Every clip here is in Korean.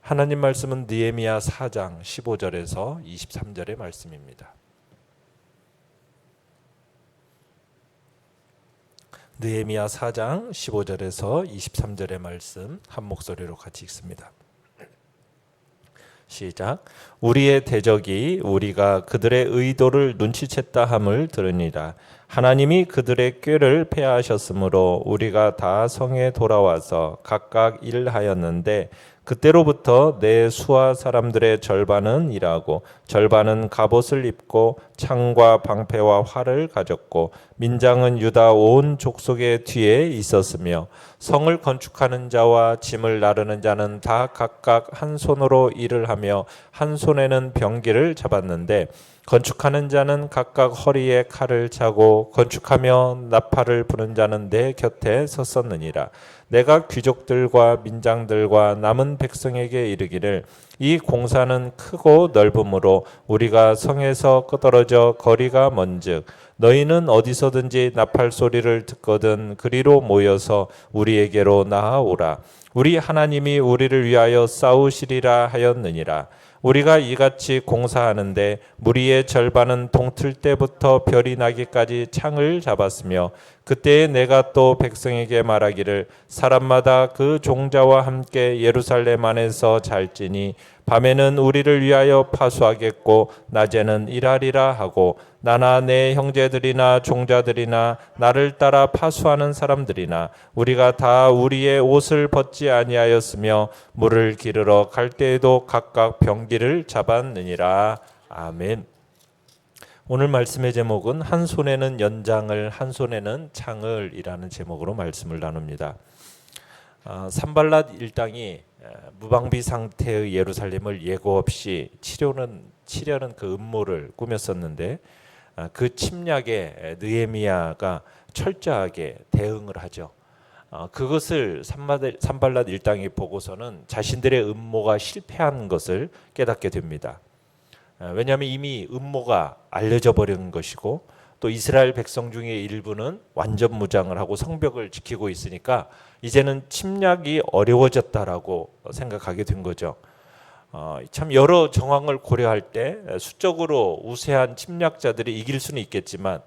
하나님 말씀은 느헤미야 4장 15절에서 23절의 말씀입니다. 느헤미야 4장 15절에서 23절의 말씀 한 목소리로 같이 읽습니다. 시작. 우리의 대적이 우리가 그들의 의도를 눈치챘다 함을 들으니라. 하나님이 그들의 꾀를 폐하셨으므로 우리가 다 성에 돌아와서 각각 일하였는데 그때로부터 내 수하 사람들의 절반은 일하고 절반은 갑옷을 입고 창과 방패와 활을 가졌고 민장은 유다 온 족속의 뒤에 있었으며 성을 건축하는 자와 짐을 나르는 자는 다 각각 한 손으로 일을 하며 한 손에는 병기를 잡았는데 건축하는 자는 각각 허리에 칼을 차고 건축하며 나팔을 부는 자는 내 곁에 섰었느니라. 내가 귀족들과 민장들과 남은 백성에게 이르기를 이 공사는 크고 넓으므로 우리가 성에서 끄떨어져 거리가 먼즉 너희는 어디서든지 나팔 소리를 듣거든 그리로 모여서 우리에게로 나아오라. 우리 하나님이 우리를 위하여 싸우시리라 하였느니라. 우리가 이같이 공사하는데 무리의 절반은 동틀 때부터 별이 나기까지 창을 잡았으며 그때에 내가 또 백성에게 말하기를 사람마다 그 종자와 함께 예루살렘 안에서 잘지니 밤에는 우리를 위하여 파수하겠고 낮에는 일하리라 하고 나나 내 형제들이나 종자들이나 나를 따라 파수하는 사람들이나 우리가 다 우리의 옷을 벗지 아니하였으며 물을 기르러 갈 때에도 각각 병기를 잡았느니라. 아멘. 오늘 말씀의 제목은 한 손에는 연장을 한 손에는 창을 이라는 제목으로 말씀을 나눕니다. 산발랏 일당이 무방비 상태의 예루살렘을 예고 없이 치려는 그 음모를 꾸몄었는데 그 침략에 느헤미야가 철저하게 대응을 하죠. 그것을 산발랏 일당이 보고서는 자신들의 음모가 실패한 것을 깨닫게 됩니다. 왜냐하면 이미 음모가 알려져 버린 것이고 또 이스라엘 백성 중에 일부는 완전 무장을 하고 성벽을 지키고 있으니까 이제는 침략이 어려워졌다라고 생각하게 된 거죠. 참 여러 정황을 고려할 때 수적으로 우세한 침략자들이 이길 수는 있겠지만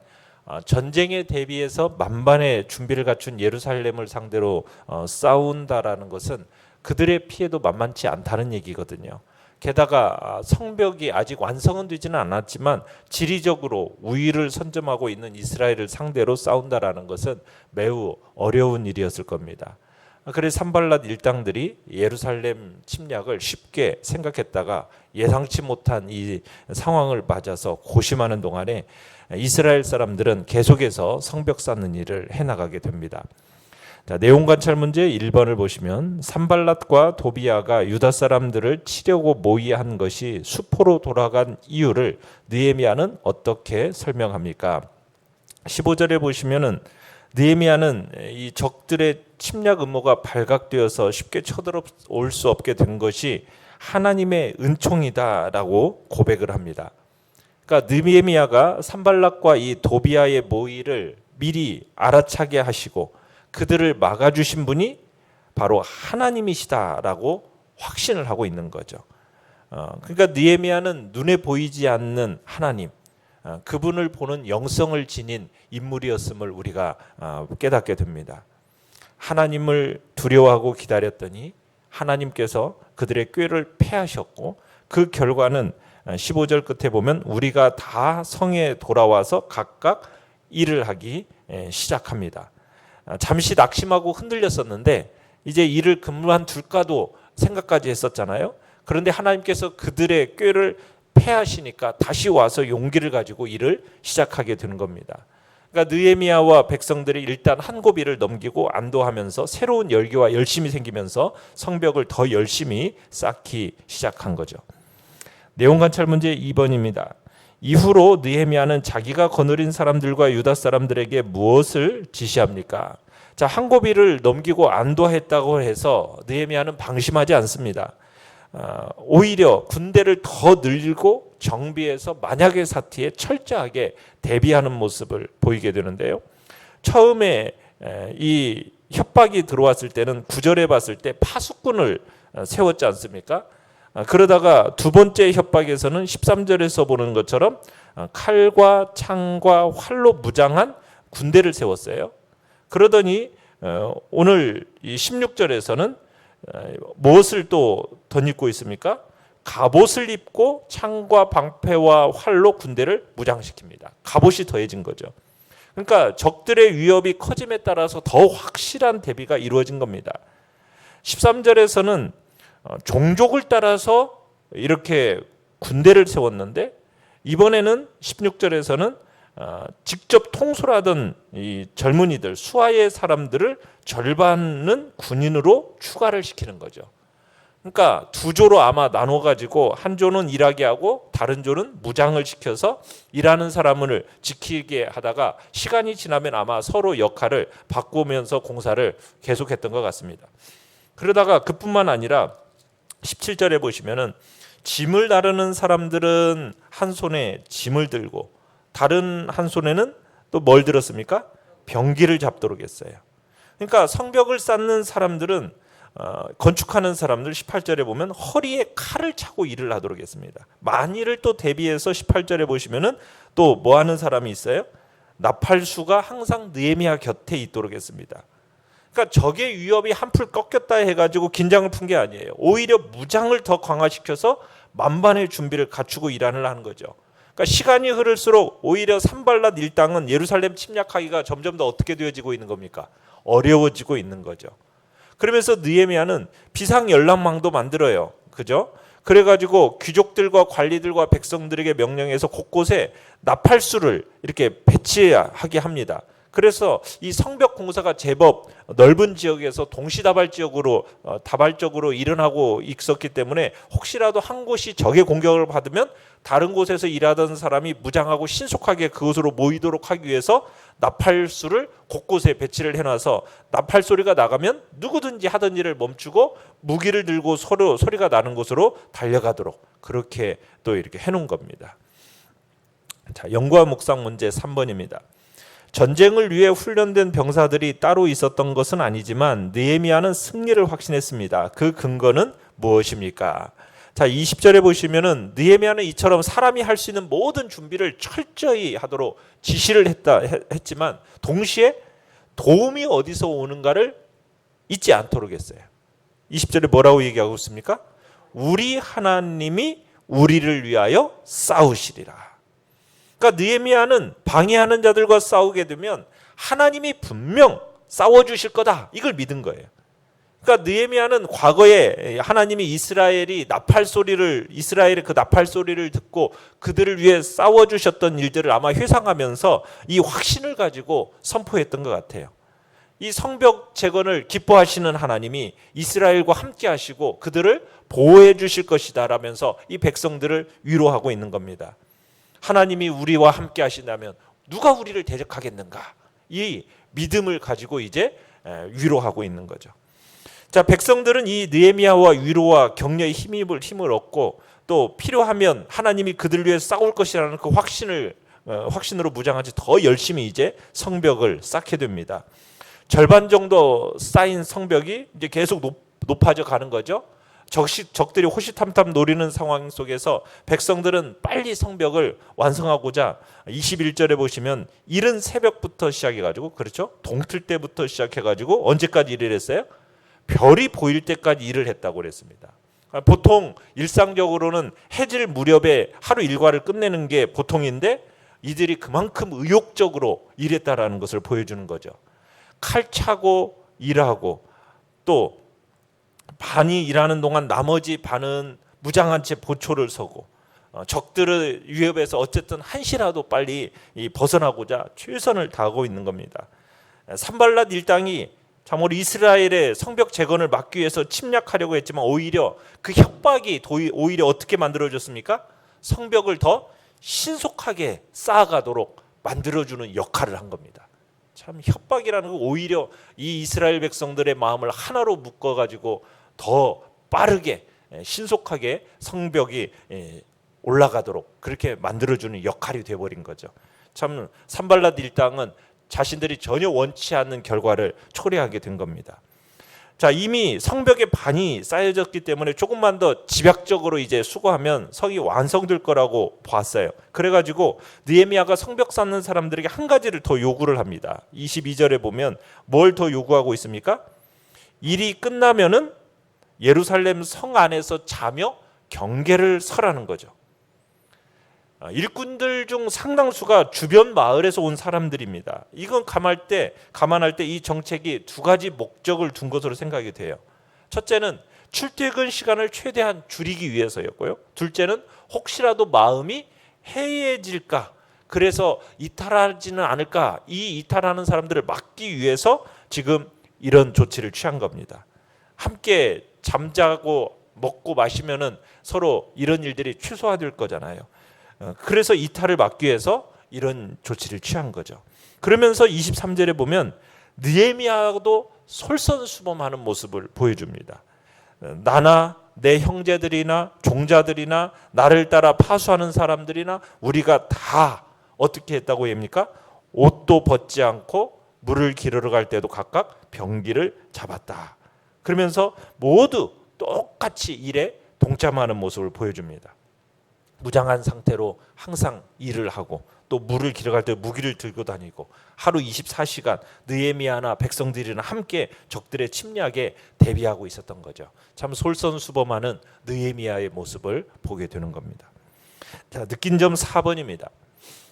전쟁에 대비해서 만반의 준비를 갖춘 예루살렘을 상대로 싸운다라는 것은 그들의 피해도 만만치 않다는 얘기거든요. 게다가 성벽이 아직 완성은 되지는 않았지만 지리적으로 우위를 선점하고 있는 이스라엘을 상대로 싸운다라는 것은 매우 어려운 일이었을 겁니다. 그래서 산발랏 일당들이 예루살렘 침략을 쉽게 생각했다가 예상치 못한 이 상황을 맞아서 고심하는 동안에 이스라엘 사람들은 계속해서 성벽 쌓는 일을 해나가게 됩니다. 자, 내용 관찰 문제 1번을 보시면 산발랏과 도비야가 유다 사람들을 치려고 모의한 것이 수포로 돌아간 이유를 느헤미야는 어떻게 설명합니까? 15절에 보시면은 느헤미야는 이 적들의 침략 음모가 발각되어서 쉽게 쳐들어올 수 없게 된 것이 하나님의 은총이다라고 고백을 합니다. 그러니까 느헤미야가 산발랏과 이 도비야의 모의를 미리 알아차게 하시고 그들을 막아주신 분이 바로 하나님이시다라고 확신을 하고 있는 거죠. 그러니까 느헤미야는 눈에 보이지 않는 하나님, 그분을 보는 영성을 지닌 인물이었음을 우리가 깨닫게 됩니다. 하나님을 두려워하고 기다렸더니 하나님께서 그들의 꾀를 패하셨고 그 결과는 15절 끝에 보면 우리가 다 성에 돌아와서 각각 일을 하기 시작합니다. 잠시 낙심하고 흔들렸었는데 이제 일을 그만둘까도 생각까지 했었잖아요. 그런데 하나님께서 그들의 꾀를 패하시니까 다시 와서 용기를 가지고 일을 시작하게 되는 겁니다. 그러니까 느헤미야와 백성들이 일단 한 고비를 넘기고 안도하면서 새로운 열기와 열심이 생기면서 성벽을 더 열심히 쌓기 시작한 거죠. 내용 관찰 문제 2번입니다. 이후로 느헤미야는 자기가 거느린 사람들과 유다 사람들에게 무엇을 지시합니까? 자, 한 고비를 넘기고 안도했다고 해서 느헤미야는 방심하지 않습니다. 오히려 군대를 더 늘리고 정비해서 만약의 사태에 철저하게 대비하는 모습을 보이게 되는데요. 처음에 이 협박이 들어왔을 때는 9절에 봤을 때 파수꾼을 세웠지 않습니까? 그러다가 두 번째 협박에서는 13절에서 보는 것처럼 칼과 창과 활로 무장한 군대를 세웠어요. 그러더니 오늘 이 16절에서는 무엇을 또 덧입고 있습니까? 갑옷을 입고 창과 방패와 활로 군대를 무장시킵니다. 갑옷이 더해진 거죠. 그러니까 적들의 위협이 커짐에 따라서 더 확실한 대비가 이루어진 겁니다. 13절에서는 종족을 따라서 이렇게 군대를 세웠는데 이번에는 16절에서는 직접 통솔하던 이 젊은이들, 수하의 사람들을 절반은 군인으로 추가를 시키는 거죠. 그러니까 두 조로 아마 나눠가지고 한 조는 일하게 하고 다른 조는 무장을 시켜서 일하는 사람을 지키게 하다가 시간이 지나면 아마 서로 역할을 바꾸면서 공사를 계속했던 것 같습니다. 그러다가 그뿐만 아니라 17절에 보시면은 짐을 나르는 사람들은 한 손에 짐을 들고 다른 한 손에는 또 뭘 들었습니까? 병기를 잡도록 했어요. 그러니까 성벽을 쌓는 사람들은 건축하는 사람들 18절에 보면 허리에 칼을 차고 일을 하도록 했습니다. 만일을 또 대비해서 18절에 보시면은 또 뭐 하는 사람이 있어요? 나팔수가 항상 느헤미야 곁에 있도록 했습니다. 그러니까 적의 위협이 한풀 꺾였다 해가지고 긴장을 푼 게 아니에요. 오히려 무장을 더 강화시켜서 만반의 준비를 갖추고 일하는 하는 거죠. 그러니까 시간이 흐를수록 오히려 산발랏 일당은 예루살렘 침략하기가 점점 더 어떻게 되어지고 있는 겁니까? 어려워지고 있는 거죠. 그러면서 느헤미야는 비상연락망도 만들어요. 그죠? 그래가지고 귀족들과 관리들과 백성들에게 명령해서 곳곳에 나팔수를 이렇게 배치하게 합니다. 그래서 이 성벽 공사가 제법 넓은 지역에서 동시다발적으로 일어나고 있었기 때문에 혹시라도 한 곳이 적의 공격을 받으면 다른 곳에서 일하던 사람이 무장하고 신속하게 그곳으로 모이도록 하기 위해서 나팔수를 곳곳에 배치를 해놔서 나팔 소리가 나가면 누구든지 하던 일을 멈추고 무기를 들고 서로 소리가 나는 곳으로 달려가도록 그렇게 또 이렇게 해놓은 겁니다. 자, 연구와 묵상 문제 3번입니다. 전쟁을 위해 훈련된 병사들이 따로 있었던 것은 아니지만 느헤미야는 승리를 확신했습니다. 그 근거는 무엇입니까? 자, 20절에 보시면은 느헤미야는 이처럼 사람이 할 수 있는 모든 준비를 철저히 하도록 지시를 했지만 동시에 도움이 어디서 오는가를 잊지 않도록 했어요. 20절에 뭐라고 얘기하고 있습니까? 우리 하나님이 우리를 위하여 싸우시리라. 그러니까 느헤미야는 방해하는 자들과 싸우게 되면 하나님이 분명 싸워주실 거다. 이걸 믿은 거예요. 그러니까 느헤미야는 과거에 하나님이 이스라엘의 그 나팔 소리를 듣고 그들을 위해 싸워주셨던 일들을 아마 회상하면서 이 확신을 가지고 선포했던 것 같아요. 이 성벽 재건을 기뻐하시는 하나님이 이스라엘과 함께 하시고 그들을 보호해 주실 것이다 라면서 이 백성들을 위로하고 있는 겁니다. 하나님이 우리와 함께 하신다면 누가 우리를 대적하겠는가? 이 믿음을 가지고 이제 위로하고 있는 거죠. 자, 백성들은 이 느헤미야와 위로와 격려의 힘을 얻고 또 필요하면 하나님이 그들을 위해 싸울 것이라는 그 확신으로 무장하지 더 열심히 이제 성벽을 쌓게 됩니다. 절반 정도 쌓인 성벽이 이제 계속 높아져 가는 거죠. 적들이 호시탐탐 노리는 상황 속에서 백성들은 빨리 성벽을 완성하고자 21절에 보시면 이른 새벽부터 시작해가지고 그렇죠? 동틀 때부터 시작해가지고 언제까지 일을 했어요? 별이 보일 때까지 일을 했다고 그랬습니다. 보통 일상적으로는 해질 무렵에 하루 일과를 끝내는 게 보통인데 이들이 그만큼 의욕적으로 일했다라는 것을 보여주는 거죠. 칼 차고 일하고 또 반이 일하는 동안 나머지 반은 무장한 채 보초를 서고 적들의 위협에서 어쨌든 한시라도 빨리 벗어나고자 최선을 다하고 있는 겁니다. 산발랏 일당이 참으로 이스라엘의 성벽 재건을 막기 위해서 침략하려고 했지만 오히려 그 협박이 오히려 어떻게 만들어졌습니까? 성벽을 더 신속하게 쌓아가도록 만들어주는 역할을 한 겁니다. 참 협박이라는 건 오히려 이 이스라엘 백성들의 마음을 하나로 묶어가지고 더 빠르게 신속하게 성벽이 올라가도록 그렇게 만들어주는 역할이 되어버린 거죠. 참 산발랏 일당은 자신들이 전혀 원치 않는 결과를 초래하게 된 겁니다. 자, 이미 성벽의 반이 쌓여졌기 때문에 조금만 더 집약적으로 이제 수고하면 성이 완성될 거라고 봤어요. 그래가지고 느헤미야가 성벽 쌓는 사람들에게 한 가지를 더 요구를 합니다. 22절에 보면 뭘 더 요구하고 있습니까? 일이 끝나면은 예루살렘 성 안에서 자며 경계를 서라는 거죠. 일꾼들 중 상당수가 주변 마을에서 온 사람들입니다. 이건 감안할 때 이 정책이 두 가지 목적을 둔 것으로 생각이 돼요. 첫째는 출퇴근 시간을 최대한 줄이기 위해서였고요. 둘째는 혹시라도 마음이 해이해질까, 그래서 이탈하지는 않을까, 이 이탈하는 사람들을 막기 위해서 지금 이런 조치를 취한 겁니다. 함께 잠자고 먹고 마시면은 서로 이런 일들이 최소화될 거잖아요. 그래서 이탈을 막기 위해서 이런 조치를 취한 거죠. 그러면서 23절에 보면 느헤미야도 솔선수범하는 모습을 보여줍니다. 나나 내 형제들이나 종자들이나 나를 따라 파수하는 사람들이나 우리가 다 어떻게 했다고 합니까? 옷도 벗지 않고 물을 기르러 갈 때도 각각 병기를 잡았다. 그러면서 모두 똑같이 일에 동참하는 모습을 보여줍니다. 무장한 상태로 항상 일을 하고 또 물을 기르러 갈 때 무기를 들고 다니고 하루 24시간 느헤미야나 백성들이나 함께 적들의 침략에 대비하고 있었던 거죠. 참 솔선수범하는 느헤미야의 모습을 보게 되는 겁니다. 자, 느낀 점 4번입니다.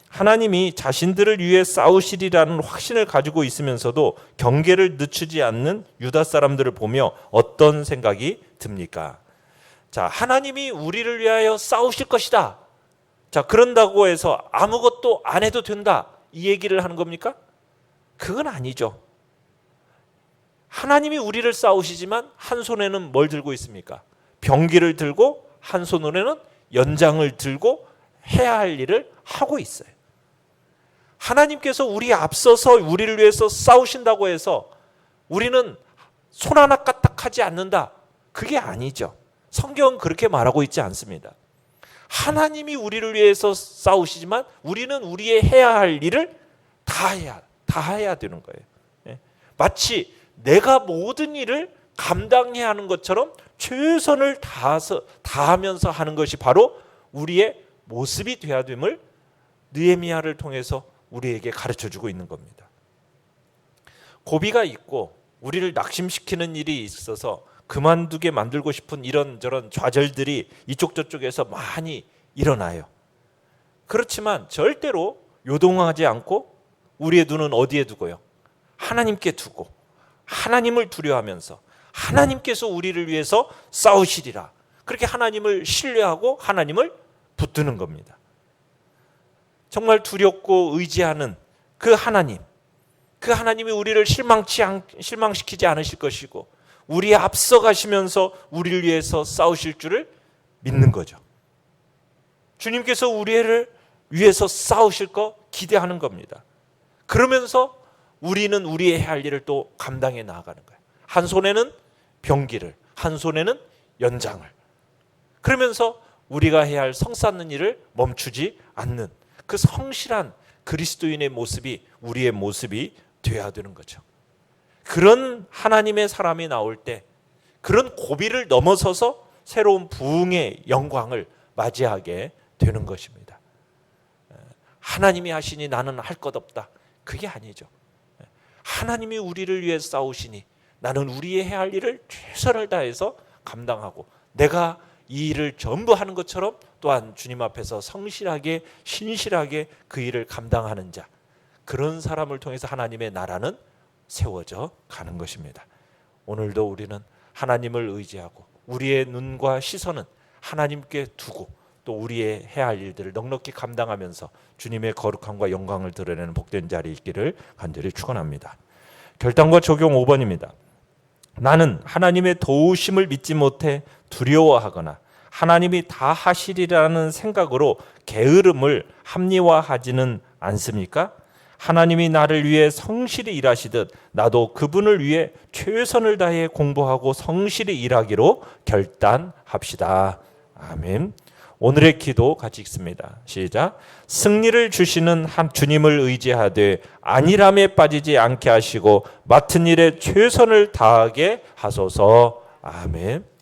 하나님이 자신들을 위해 싸우시리라는 확신을 가지고 있으면서도 경계를 늦추지 않는 유다 사람들을 보며 어떤 생각이 듭니까? 자, 하나님이 우리를 위하여 싸우실 것이다. 자, 그런다고 해서 아무것도 안 해도 된다, 이 얘기를 하는 겁니까? 그건 아니죠. 하나님이 우리를 싸우시지만 한 손에는 뭘 들고 있습니까? 병기를 들고 한 손으로는 연장을 들고 해야 할 일을 하고 있어요. 하나님께서 우리 앞서서 우리를 위해서 싸우신다고 해서 우리는 손 하나 까딱하지 않는다, 그게 아니죠. 성경은 그렇게 말하고 있지 않습니다. 하나님이 우리를 위해서 싸우시지만 우리는 우리의 해야 할 일을 다 해야 되는 거예요. 마치 내가 모든 일을 감당해야 하는 것처럼 최선을 다하면서 하는 것이 바로 우리의 모습이 되어야 됨을 느헤미야를 통해서 우리에게 가르쳐주고 있는 겁니다. 고비가 있고 우리를 낙심시키는 일이 있어서 그만두게 만들고 싶은 이런저런 좌절들이 이쪽 저쪽에서 많이 일어나요. 그렇지만 절대로 요동하지 않고 우리의 눈은 어디에 두고요? 하나님께 두고 하나님을 두려워하면서 하나님께서 우리를 위해서 싸우시리라, 그렇게 하나님을 신뢰하고 하나님을 붙드는 겁니다. 정말 두렵고 의지하는 그 하나님이 우리를 실망시키지 않으실 것이고 우리에 앞서 가시면서 우리를 위해서 싸우실 줄을 믿는 거죠. 주님께서 우리를 위해서 싸우실 거 기대하는 겁니다. 그러면서 우리는 우리의 해야 할 일을 또 감당해 나아가는 거예요. 한 손에는 병기를, 한 손에는 연장을. 그러면서 우리가 해야 할 성 쌓는 일을 멈추지 않는 그 성실한 그리스도인의 모습이 우리의 모습이 되어야 되는 거죠. 그런 하나님의 사람이 나올 때 그런 고비를 넘어서서 새로운 부흥의 영광을 맞이하게 되는 것입니다. 하나님이 하시니 나는 할 것 없다, 그게 아니죠. 하나님이 우리를 위해 싸우시니 나는 우리의 해야 할 일을 최선을 다해서 감당하고 내가 이 일을 전부 하는 것처럼 또한 주님 앞에서 성실하게 신실하게 그 일을 감당하는 자, 그런 사람을 통해서 하나님의 나라는 세워져 가는 것입니다. 오늘도 우리는 하나님을 의지하고 우리의 눈과 시선은 하나님께 두고 또 우리의 해야 할 일들을 넉넉히 감당하면서 주님의 거룩함과 영광을 드러내는 복된 자리에 있기를 간절히 축원합니다. 결단과 적용 5번입니다. 나는 하나님의 도우심을 믿지 못해 두려워하거나 하나님이 다 하시리라는 생각으로 게으름을 합리화하지는 않습니까? 하나님이 나를 위해 성실히 일하시듯 나도 그분을 위해 최선을 다해 공부하고 성실히 일하기로 결단합시다. 아멘. 오늘의 기도 같이 읽습니다. 시작. 승리를 주시는 한 주님을 의지하되 안일함에 빠지지 않게 하시고 맡은 일에 최선을 다하게 하소서. 아멘.